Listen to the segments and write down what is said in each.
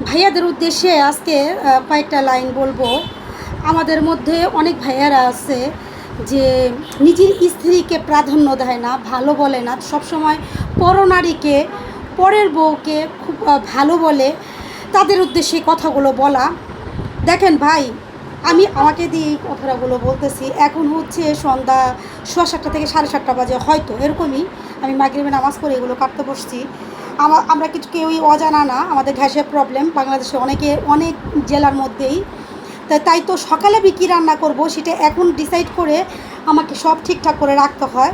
ভাইয়াদের উদ্দেশ্যে আজকে কয়েকটা লাইন বলবো। আমাদের মধ্যে অনেক ভাইয়ারা আছে যে নিজের স্ত্রীকে প্রাধান্য দেয় না, ভালো বলে না, সবসময় পরনারীকে, পরের বউকে খুব ভালো বলে। তাদের উদ্দেশ্যে কথাগুলো বলা। দেখেন ভাই, আমি আমাকে দিয়ে এই কথাগুলো বলতেছি। এখন হচ্ছে সন্ধ্যা 7:30 থেকে 7:30 বাজে, হয়তো এরকমই। আমি মাগরিবের নামাজ পড়ে এগুলো কাটতে বসছি। আমরা কিছু কেউই অজানা না, আমাদের গ্যাসের প্রবলেম বাংলাদেশে অনেক জেলার মধ্যেই। তাই তো সকালে আমি কী রান্না করব সেটা এখন ডিসাইড করে আমাকে সব ঠিকঠাক করে রাখতে হয়।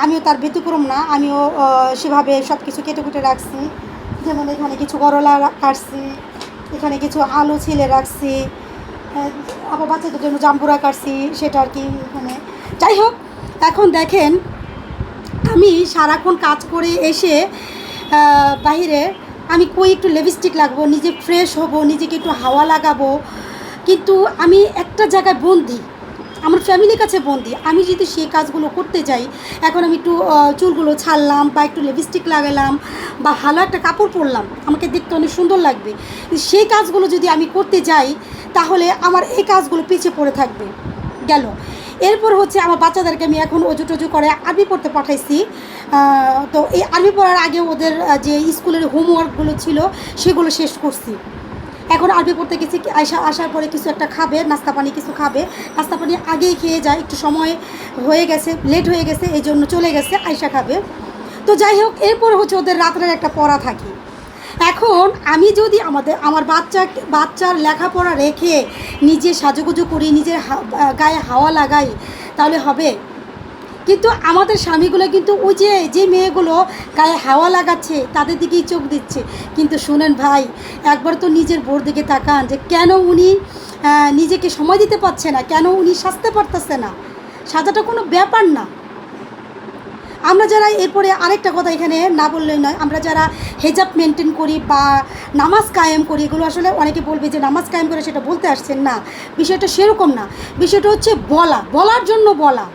আমিও তার ব্যতিক্রম না, আমিও সেভাবে সব কিছু কেটে কুটে রাখছি। যেমন এখানে কিছু করলা কাটছি, এখানে কিছু আলু ছিলে রাখছি, আবার বাচ্চাদের জন্য জাম্বুরা কাটছি, সেটা আর কি এখানে। যাই হোক, এখন দেখেন, আমি সারাক্ষণ কাজ করে এসে বাহিরে আমি কই একটু লিপস্টিক লাগবো, নিজে ফ্রেশ হব, নিজেকে একটু হাওয়া লাগাবো, কিন্তু আমি একটা জায়গায় বন্দি, আমার ফ্যামিলির কাছে বন্দি। আমি যদি সেই কাজগুলো করতে যাই, এখন আমি একটু চুলগুলো ছাড়লাম বা একটু লিপস্টিক লাগালাম বা ভালো একটা কাপড় পরলাম, আমাকে দেখতে অনেক সুন্দর লাগবে। সেই কাজগুলো যদি আমি করতে যাই, তাহলে আমার এই কাজগুলো পিছিয়ে পড়ে থাকবে। গেল। এরপর হচ্ছে আমার বাচ্চাদেরকে আমি এখন অজু টজু করে আরবি পড়তে পাঠাইছি। তো এই আরবি পড়ার আগে ওদের যে স্কুলের হোমওয়ার্কগুলো ছিল সেগুলো শেষ করছি। এখন আরবি পড়তে গেছি, আসার পরে কিছু একটা খাবে, নাস্তা পানি কিছু খাবে। নাস্তা পানি আগেই খেয়ে যায়, একটু সময় হয়ে গেছে, লেট হয়ে গেছে, এই জন্য চলে গেছে, আয়সা খাবে। তো যাই হোক, এরপর হচ্ছে ওদের রাত্রের একটা পড়া থাকে। এখন আমি যদি আমার বাচ্চার লেখাপড়া রেখে নিজে সাজুগুজু করি, নিজের গায়ে হাওয়া লাগাই, তাহলে হবে? কিন্তু আমাদের স্বামীগুলো কিন্তু ওই যে মেয়েগুলো গায়ে হাওয়া লাগাচ্ছে তাদের দিকেই চোখ দিচ্ছে। কিন্তু শুনেন ভাই, একবার তো নিজের বোর দিকে তাকান যে কেন উনি নিজেকে সময় দিতে পারছে না, কেন উনি সাজতে পারতেছে না। সাজাটা কোনো ব্যাপার না। আমরা যারা, এরপরে আরেকটা কথা এখানে না বললেই নয়, আমরা যারা হেজাব মেনটেন করি বা নামাজ কায়েম করি, এগুলো আসলে অনেকে বলবে যে নামাজ কায়েম করে সেটা বলতে আসছেন না। বিষয়টা সেরকম না। বিষয়টা হচ্ছে বলার জন্য বলা।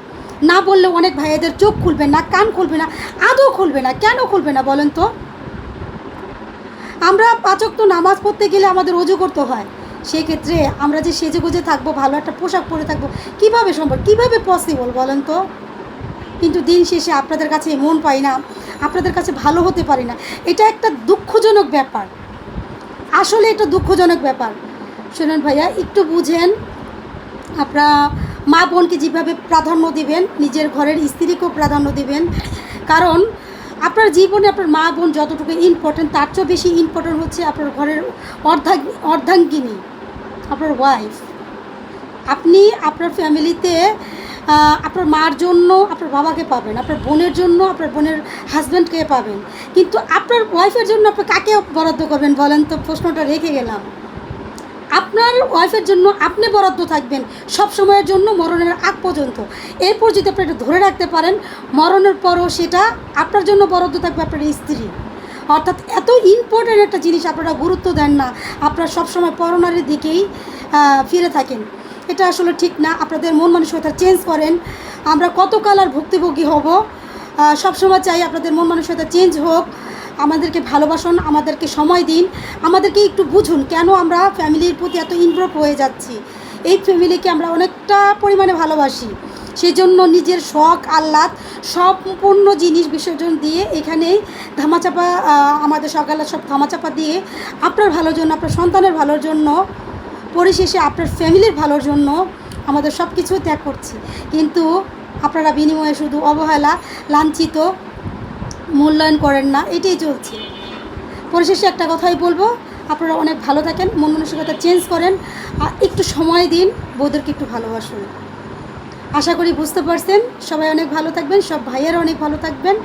না বললে অনেক ভাইয়াদের চোখ খুলবে না, কান খুলবে না, আদৌ খুলবে না। কেন খুলবে না বলেন তো? আমরা 5 ওয়াক্ত নামাজ পড়তে গেলে আমাদের ওযু করতে হয়। সেক্ষেত্রে আমরা যে সেজে গুজে থাকবো, ভালো একটা পোশাক পরে থাকবো, কীভাবে সম্ভব, কীভাবে পসিবল বলেন তো? কিন্তু দিন শেষে আপনাদের কাছে মন পাই না, আপনাদের কাছে ভালো হতে পারি না। এটা একটা দুঃখজনক ব্যাপার, আসলে এটা দুঃখজনক ব্যাপার। শুনুন ভাইয়া, একটু বুঝেন। আপনারা মা বোনকে যেভাবে প্রাধান্য দিবেন, নিজের ঘরের স্ত্রীকেও প্রাধান্য দিবেন। কারণ আপনার জীবনে আপনার মা বোন যতটুকু ইম্পর্টেন্ট, তার চেয়েও বেশি ইম্পর্টেন্ট হচ্ছে আপনার ঘরের অর্ধাঙ্গিনী, আপনার ওয়াইফ। আপনি আপনার ফ্যামিলিতে আপনার মার জন্য আপনার বাবাকে পাবেন, আপনার বোনের জন্য আপনার বোনের হাজব্যান্ডকে পাবেন, কিন্তু আপনার ওয়াইফের জন্য আপনি কাকে বরাদ্দ করবেন বলেন তো? প্রশ্নটা রেখে গেলাম। আপনার ওয়াইফের জন্য আপনি বরাদ্দ থাকবেন সব সময়ের জন্য, মরণের আগ পর্যন্ত। এরপর যদি আপনি এটা ধরে রাখতে পারেন, মরণের পরও সেটা আপনার জন্য বরাদ্দ থাকবে আপনার স্ত্রী। অর্থাৎ এত ইম্পর্ট্যান্ট একটা জিনিস আপনারা গুরুত্ব দেন না, আপনারা সবসময় পরনারীর দিকেই ফিরে থাকেন। এটা আসলে ঠিক না। আপনাদের মন মানসিকতা চেঞ্জ করেন। আমরা কতকাল আর ভুক্তভোগী হব? সবসময় চাই আপনাদের মন মানসিকতা চেঞ্জ হোক। আমাদেরকে ভালোবাসুন, আমাদেরকে সময় দিন, আমাদেরকে একটু বুঝুন কেন আমরা ফ্যামিলির প্রতি এত ইনভলভ হয়ে যাচ্ছি। এই ফ্যামিলিকে আমরা অনেকটা পরিমাণে ভালোবাসি, সেই জন্য নিজের শখ আহ্লাদ সম্পূর্ণ জিনিস বিসর্জন দিয়ে এখানেই ধামাচাপা, আমাদের সকালে সব ধামাচাপা দিয়ে আপনার ভালোর জন্য, আপনার সন্তানের ভালোর জন্য, পরিশেষে আপনার ফ্যামিলির ভালোর জন্য আমাদের সব কিছু ত্যাগ করছি। কিন্তু আপনারা বিনিময়ে শুধু অবহেলা, লাঞ্ছিত, মূল্যায়ন করেন না, এটাই চলছে। পরিশেষে একটা কথাই বলবো, আপনারা অনেক ভালো থাকেন, মন মানসিকতা চেঞ্জ করেন, আর একটু সময় দিন, বউদেরকে একটু ভালোবাসুন। আশা করি বুঝতে পারছেন। সবাই অনেক ভালো থাকবেন, সব ভাইয়েরা অনেক ভালো থাকবেন।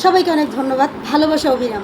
সবাইকে অনেক ধন্যবাদ, ভালোবাসা, অবিরাম।